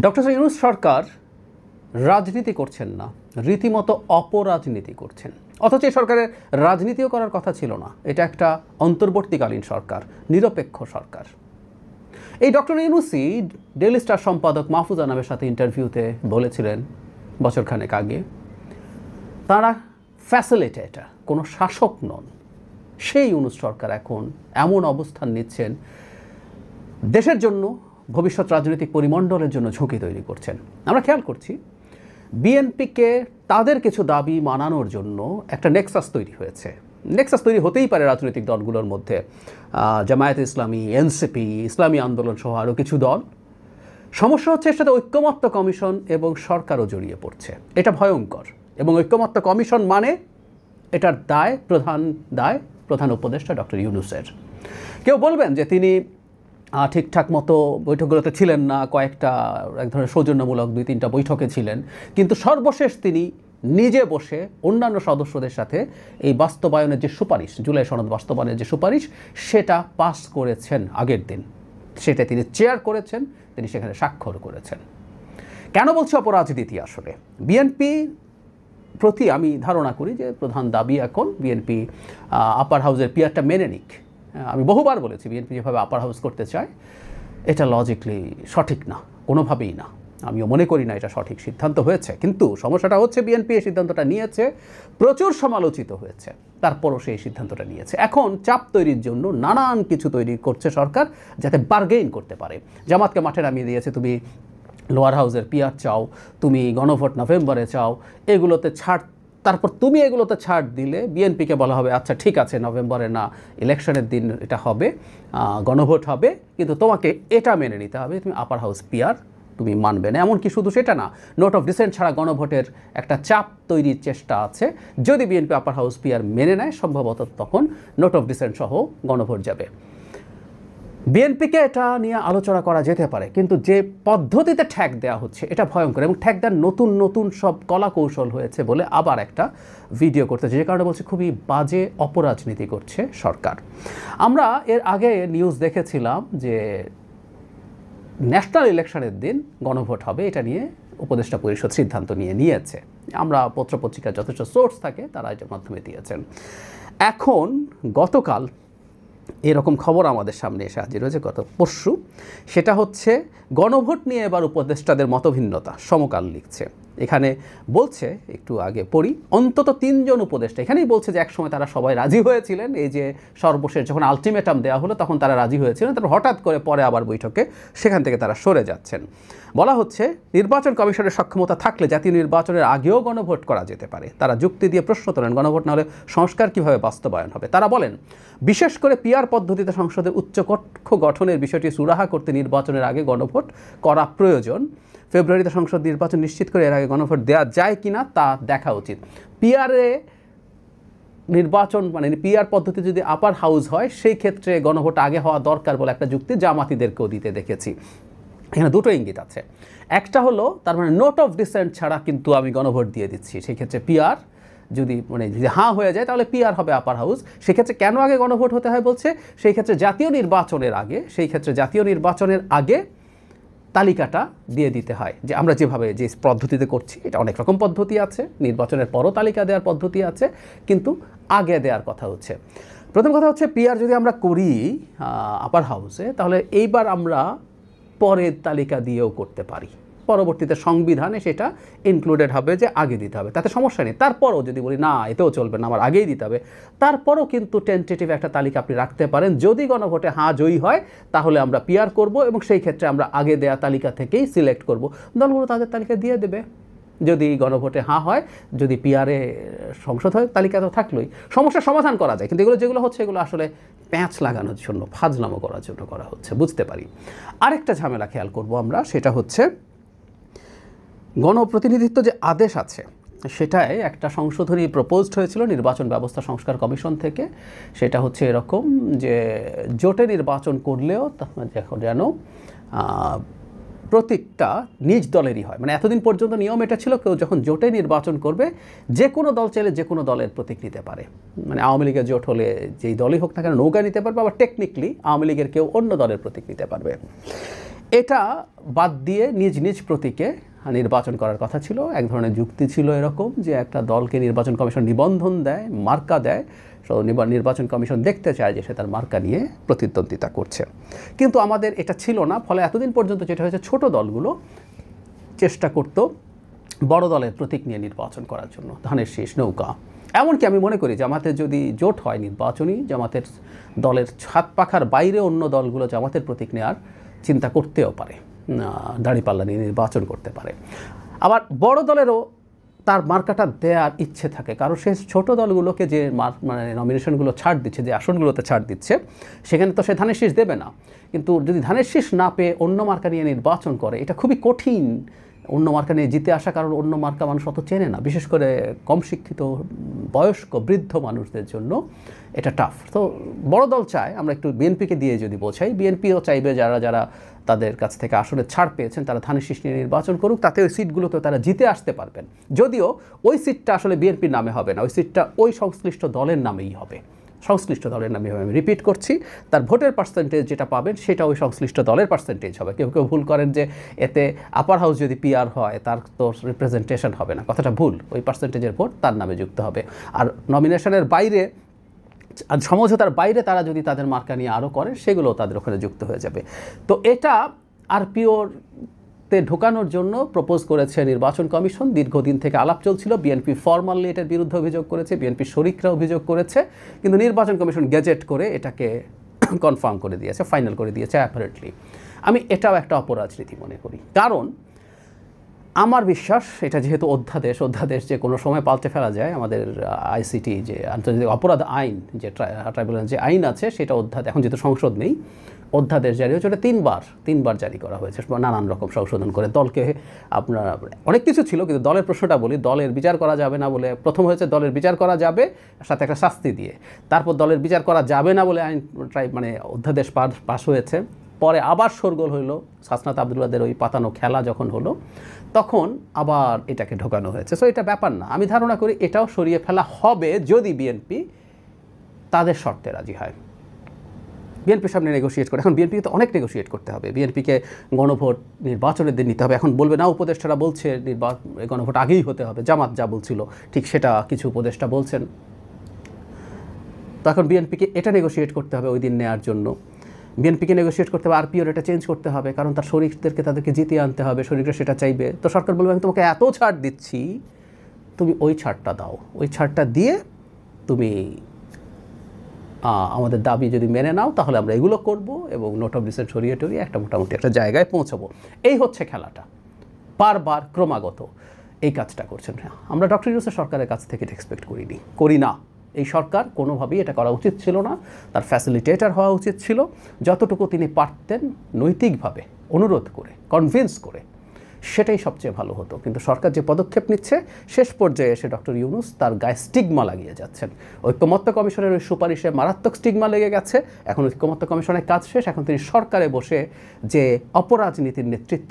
Doctor Yunus সরকার রাজনীতি করছেন না, রীতিমতো অপরাজনীতি করছেন। অথচ এই সরকারের রাজনীতিও করার কথা ছিল না। এটা একটা অন্তর্বর্তীকালীন সরকার, নিরপেক্ষ সরকার। এই ডক্টর ইউনূসই ডেইলি স্টার সম্পাদক মাহফুজ আনামের সাথে ইন্টারভিউতে বলেছিলেন বছরখানেক আগে, তারা ফ্যাসিলিটেটর, কোনো শাসক নন। সেই ইউনূস সরকার এখন এমন অবস্থান নিচ্ছেন, দেশের জন্য, ভবিষ্যৎ রাজনৈতিক পরিমণ্ডলের জন্য ঝুঁকি তৈরি করছেন। আমরা খেয়াল করছি বিএনপিকে তাদের কিছু দাবি মানানোর জন্য একটা নেক্সাস তৈরি হয়েছে। নেক্সাস তৈরি হতেই পারে রাজনৈতিক দলগুলোর মধ্যে, জামায়াতে ইসলামী, এনসিপি, ইসলামী আন্দোলন সহ আরও কিছু দল। সমস্যা হচ্ছে এর সাথে ঐক্যমত্য কমিশন এবং সরকারও জড়িয়ে পড়ছে। এটা ভয়ঙ্কর। এবং ঐক্যমত্য কমিশন মানে এটার প্রধান উপদেষ্টা ডক্টর ইউনূসের। কেউ বলবেন যে তিনি ঠিকঠাক মতো বৈঠকগুলোতে ছিলেন না, কয়েকটা এক ধরনের সৌজন্যমূলক 2-3টা বৈঠকে ছিলেন, কিন্তু সর্বশেষ তিনি নিজে বসে অন্যান্য সদস্যদের সাথে এই বাস্তবায়নের যে সুপারিশ, জুলাই সনদ বাস্তবায়নের যে সুপারিশ, সেটা পাস করেছেন আগের দিন। সেটা তিনি চেয়ার করেছেন, তিনি সেখানে স্বাক্ষর করেছেন। কেন বলছি অপরাজনীতি? আসলে বিএনপি প্রতি আমি ধারণা করি যে প্রধান দাবি এখন বিএনপি আপার হাউসের পিয়ারটা মেনে নিক। আমি বহুবার বলেছি বিএনপি যেভাবে আপার হাউস করতে চায় এটা লজিকলি সঠিক না, কোনোভাবেই না। আমিও মনে করি না এটা সঠিক সিদ্ধান্ত হয়েছে। কিন্তু সমস্যাটা হচ্ছে বিএনপি এই সিদ্ধান্তটা নিয়েছে, প্রচুর সমালোচিত হয়েছে, তারপরও সেই সিদ্ধান্তটা নিয়েছে। এখন চাপ তৈরির জন্য নানান কিছু তৈরি করছে সরকার, যাতে বার্গেইন করতে পারে। জামাতকে মাঠে নামিয়ে দিয়েছে, তুমি লোয়ার হাউসের পিয়ার চাও, তুমি গণভোট নভেম্বরে চাও, এগুলোতে ছাড়। তারপর তুমি এগুলোতে ছাড় দিলে বিএনপিকে বলা হবে আচ্ছা ঠিক আছে, নভেম্বরে না, ইলেকশনের দিন এটা হবে, গণভোট হবে, কিন্তু তোমাকে এটা মেনে নিতে হবে, তুমি আপার হাউস পিয়ার তুমি মানবে না। এমনকি শুধু সেটা না, নোট অফ ডিসেন্ট ছাড়া গণভোটের একটা চাপ তৈরির চেষ্টা আছে। যদি বিএনপি আপার হাউস পিয়ার মেনে নেয়, সম্ভবত তখন নোট অফ ডিসেন্ট সহ গণভোট যাবে। বিএনপিকে এটা নিয়ে আলোচনা করা যেতে পারে, কিন্তু যে পদ্ধতিতে ঠ্যাক দেওয়া হচ্ছে এটা ভয়ঙ্কর। এবং ঠ্যাক দেওয়ার নতুন নতুন সব কলা কৌশল হয়েছে বলে আবার একটা ভিডিও করতেছে, যে কারণে বলছে খুবই বাজে অপরাজনীতি করছে সরকার। আমরা এর আগে নিউজ দেখেছিলাম যে ন্যাশনাল ইলেকশনের দিন গণভোট হবে, এটা নিয়ে উপদেষ্টা পরিষদ সিদ্ধান্ত নিয়েছে। আমরা পত্রপত্রিকার যথেষ্ট সোর্স থাকে, তারা এটার মাধ্যমে দিয়েছেন। এখন গতকাল এরকম খবর আমাদের সামনে এসে হাজির হয়েছে, গত পরশু। সেটা হচ্ছে গণভোট নিয়ে এবার উপদেষ্টাদের মতভিন্নতা, সমকাল লিখছে। এখানে বলছে, একটু আগে পড়ি, অন্তত 3 জন উপদেষ্টা এখানেই বলছে যে একসময় তারা সবাই রাজি হয়েছিলেন, এই যে সর্বশেষ যখন আলটিমেটাম দেওয়া হলো তখন তারা রাজি হয়েছিলেন, তারপর হঠাৎ করে পরে আবার বৈঠকে সেখান থেকে তারা সরে যাচ্ছেন। বলা হচ্ছে নির্বাচন কমিশনের সক্ষমতা থাকলে জাতীয় নির্বাচনের আগেও গণভোট করা যেতে পারে। তারা যুক্তি দিয়ে প্রশ্ন তোলেন গণভোট না হলে সংস্কার কীভাবে বাস্তবায়ন হবে। তারা বলেন বিশেষ করে পিআর পদ্ধতিতে সংসদের উচ্চকক্ষ গঠনের বিষয়টি সুরাহা করতে নির্বাচনের আগে গণভোট করা প্রয়োজন। ফেব্রুয়ারিতে সংসদ নির্বাচন নিশ্চিত করে এর আগে গণভোট দেওয়া যায় কিনা তা দেখা উচিত। পিআরে নির্বাচন মানে পিআর পদ্ধতি যদি আপার হাউস হয়, সেই ক্ষেত্রে গণভোট আগে হওয়া দরকার বলে একটা যুক্তি জামাতিদেরকেও দিতে দেখেছি। এখানে দুটো ইঙ্গিত আছে। একটা হলো তার মানে নোট অফ ডিসেন্ট ছাড়া কিন্তু আমি গণভোট দিয়ে দিচ্ছি, সেই ক্ষেত্রে পিআর যদি হাঁ হয়ে যায় তাহলে পিআর হবে আপার হাউস। সেক্ষেত্রে কেন আগে গণভোট হতে হয় বলছে, সেই ক্ষেত্রে জাতীয় নির্বাচনের আগে তালিকাটা দিয়ে দিতে হয়। যে আমরা যেভাবে যে পদ্ধতিতে করছি, এটা অনেক রকম পদ্ধতি আছে, নির্বাচনের পরও তালিকা দেওয়ার পদ্ধতি আছে, কিন্তু আগে দেওয়ার কথা হচ্ছে। প্রথম কথা হচ্ছে পিআর যদি আমরা করি আপার হাউসে, তাহলে এইবার আমরা পরের তালিকা দিয়েও করতে পারি, পরবর্তীতে সংবিধানে সেটা ইনক্লুডেড হবে যে আগে দিতে হবে, তাতে সমস্যা নেই। তারপরও যদি বলি না এতেও চলবে না, আমার আগেই দিতে হবে, তারপরও কিন্তু টেন্টেটিভ একটা তালিকা আপনি রাখতে পারেন। যদি গণভোটে হাঁ জয়ী হয় তাহলে আমরা পিআর করব, এবং সেই ক্ষেত্রে আমরা আগে দেয়া তালিকা থেকেই সিলেক্ট করব। দলগুলো তাদের তালিকা দিয়ে দেবে। যদি গণভোটে হাঁ হয়, যদি পিআরে সংসদ হয়, তালিকা তো থাকলোই, সমস্যার সমাধান করা যায়। কিন্তু এগুলো যেগুলো হচ্ছে, এগুলো আসলে প্যাঁচ লাগানোর জন্য, ফাজলামো করার জন্য করা হচ্ছে, বুঝতে পারি। আরেকটা ঝামেলা খেয়াল করব আমরা, সেটা হচ্ছে গণপ্রতিনিধিত্ব যে আদেশ আছে, সেটায় একটা সংশোধনী প্রপোজড হয়েছিল নির্বাচন ব্যবস্থা সংস্কার কমিশন থেকে। সেটা হচ্ছে এরকম যে জোটে নির্বাচন করলেও যেন প্রতীকটা নিজ দলেরই হয়। মানে এতদিন পর্যন্ত নিয়ম এটা ছিল, কেউ যখন জোটে নির্বাচন করবে যে কোনো দল চাইলে যে কোনো দলের প্রতীক নিতে পারে। মানে আওয়ামী লীগের জোট হলে যেই দলই হোক না কেন নৌকা নিতে পারবে, আবার টেকনিক্যালি আওয়ামী লীগের কেউ অন্য দলের প্রতীক নিতে পারবে। এটা বাদ দিয়ে নিজ নিজ প্রতীকে নির্বাচন করার কথা ছিল। এক ধরনের যুক্তি ছিল এরকম যে একটা দলকে নির্বাচন কমিশন নিবন্ধন দেয়, মার্কা দেয়, নির্বাচন কমিশন দেখতে চায় যে সে তার মার্কা নিয়ে প্রতিদ্বন্দ্বিতা করছে। কিন্তু আমাদের এটা ছিল না, ফলে এতদিন পর্যন্ত যেটা হয়েছে ছোট দলগুলো চেষ্টা করত বড় দলের প্রতীক নিয়ে নির্বাচন করার জন্য, ধানের শীষ, নৌকা। এমনকি আমি মনে করি জামাতের যদি জোট হয় নির্বাচনী, জামাতের দলের ছাদ পাখার বাইরে অন্য দলগুলো জামাতের প্রতীক নেওয়ার চিন্তা করতেও পারে, দাঁড়িপাল্লা নিয়ে নির্বাচন করতে পারে। আবার বড় দলেরও তার মার্কাটা দেওয়ার ইচ্ছে থাকে, কারণ সে ছোট দলগুলোকে যে মানে নমিনেশনগুলো ছাড় দিচ্ছে, যে আসনগুলোতে ছাড় দিচ্ছে, সেখানে তো সে ধানের শীষ দেবে না। কিন্তু যদি ধানের শীষ না পেয়ে অন্য মার্কা নিয়ে নির্বাচন করে, এটা খুবই কঠিন অন্য মার্কা নিয়ে জিতে আসা, কারণ অন্য মার্কা মানুষ অত চেনে না, বিশেষ করে কম শিক্ষিত বয়স্ক বৃদ্ধ মানুষদের জন্য এটা টাফ। তো বড় দল চায় আমরা একটু বিএনপিকে দিয়ে যদি বোঝাই, বিএনপিও চাইবে যারা যারা তাদের কাছ থেকে আসলে ছাড় পেয়েছেন তারা ধানের শীষ নিয়ে নির্বাচন করুক, তাতে ওই সিটগুলোতে তারা জিতে আসতে পারবেন। যদিও ওই সিটটা আসলে বিএনপির নামে হবে না, ওই সিটটা ওই সংশ্লিষ্ট দলের নামেই হবে, সংশ্লিষ্ট দলের নামে হবে। আমি রিপিট করছি, তার ভোটের পার্সেন্টেজ যেটা পাবেন সেটা ওই সংশ্লিষ্ট দলের পার্সেন্টেজ হবে। কেউ কেউ ভুল করেন যে এতে আপার হাউস যদি পিআর হয় তার তো রিপ্রেজেন্টেশন হবে না, কথাটা ভুল। ওই পার্সেন্টেজের ভোট তার নামে যুক্ত হবে। আর নমিনেশনের বাইরে, সমঝোতার বাইরে তারা যদি তাদের মার্কা নিয়ে আরও করে, সেগুলো তাদের ওখানে যুক্ত হয়ে যাবে। তো এটা আরপিওতে ঢোকানোর জন্য প্রপোজ করেছে নির্বাচন কমিশন। দীর্ঘদিন থেকে আলাপ চলছিল, বিএনপি ফর্মালি এটার বিরুদ্ধে অভিযোগ করেছে, বিএনপি শরিকরা অভিযোগ করেছে, কিন্তু নির্বাচন কমিশন গেজেট করে এটাকে কনফার্ম করে দিয়েছে, ফাইনাল করে দিয়েছে অ্যাপারেন্টলি। আমি এটাও একটা অপরাজনীতি মনে করি, কারণ আমার বিশ্বাস এটা যেহেতু অধ্যাদেশ যে কোনো সময় পাল্টে ফেলা যায়। আমাদের আইসিটি যে আন্তর্জাতিক অপরাধ আইন, যে ট্রাইব্যুনাল যে আইন আছে, সেটা এখন যেহেতু সংসদ নেই, অধ্যাদেশ জারি হয়েছে, ওটা তিনবার জারি করা হয়েছে নানান রকম সংশোধন করে। দলকে আপনার অনেক কিছু ছিল, কিন্তু দলের প্রশ্নটা বলি, দলের বিচার করা যাবে না বলে প্রথম হয়েছে দলের বিচার করা যাবে সাথে একটা শাস্তি দিয়ে, তারপর দলের বিচার করা যাবে না বলে আইন অধ্যাদেশ পাস হয়েছে। পরে আবার শোরগোল হলো, হাসনাত আবদুল্লাহদের ওই পাতানো খেলা যখন হলো, তখন আবার এটাকে ঢোকানো হয়েছে। সো এটা ব্যাপার না, আমি ধারণা করি এটাও সরিয়ে ফেলা হবে যদি বিএনপি তাদের শর্তে রাজি হয়। বিএনপির সামনে নেগোশিয়েট করে, এখন বিএনপিকে তো অনেক নেগোশিয়েট করতে হবে, বিএনপিকে গণভোট নির্বাচনের দিন নিতে হবে। এখন বলবে না, উপদেষ্টারা বলছে গণভোট আগেই হতে হবে, জামাত যা বলছিল ঠিক সেটা কিছু উপদেষ্টা বলছেন। তো এখন বিএনপিকে এটা নেগোশিয়েট করতে হবে ওই দিন নেওয়ার জন্য। বিএনপিকে নেগোশিয়েট করতে হবে, আরপিওর এটা চেঞ্জ করতে হবে, কারণ তার শরিকদেরকে তাদেরকে জিতিয়ে আনতে হবে, শরিকরা সেটা চাইবে। তো সরকার বলবে আমি তোমাকে এত ছাড় দিচ্ছি, তুমি ওই ছাড়টা দাও, ওই ছাড়টা দিয়ে তুমি আমাদের দাবি যদি মেনে নাও তাহলে আমরা এগুলো করব এবং নোট অফ ডিসেন্ট সরিয়ে টরিয়ে একটা মোটামুটি একটা জায়গায় পৌঁছাবো। এই হচ্ছে খেলাটা, বারবার ক্রমাগত এই কাজটা করছেন। আমরা ডক্টর ইউনূসের সরকারের কাছ থেকে এক্সপেক্ট করি না। এই সরকার কোনোভাবেই এটা করা উচিত ছিল না, তার ফ্যাসিলিটেটর হওয়া উচিত ছিল। যতটুকু তিনি পারতেন নৈতিকভাবে অনুরোধ করে, কনভিন্স করে, সেটাই সবচেয়ে ভালো হতো। কিন্তু সরকার যে পদক্ষেপ নিচ্ছে, শেষ পর্যায়ে এসে ডক্টর ইউনূস তার গায়ে স্টিগমা লাগিয়ে যাচ্ছেন। ঐক্যমত্য কমিশনের ওই সুপারিশে মারাত্মক স্টিগমা লেগে গেছে। এখন ঐক্যমত্য কমিশনের কাজ শেষ, এখন তিনি সরকারে বসে যে অপরাজনীতির নেতৃত্ব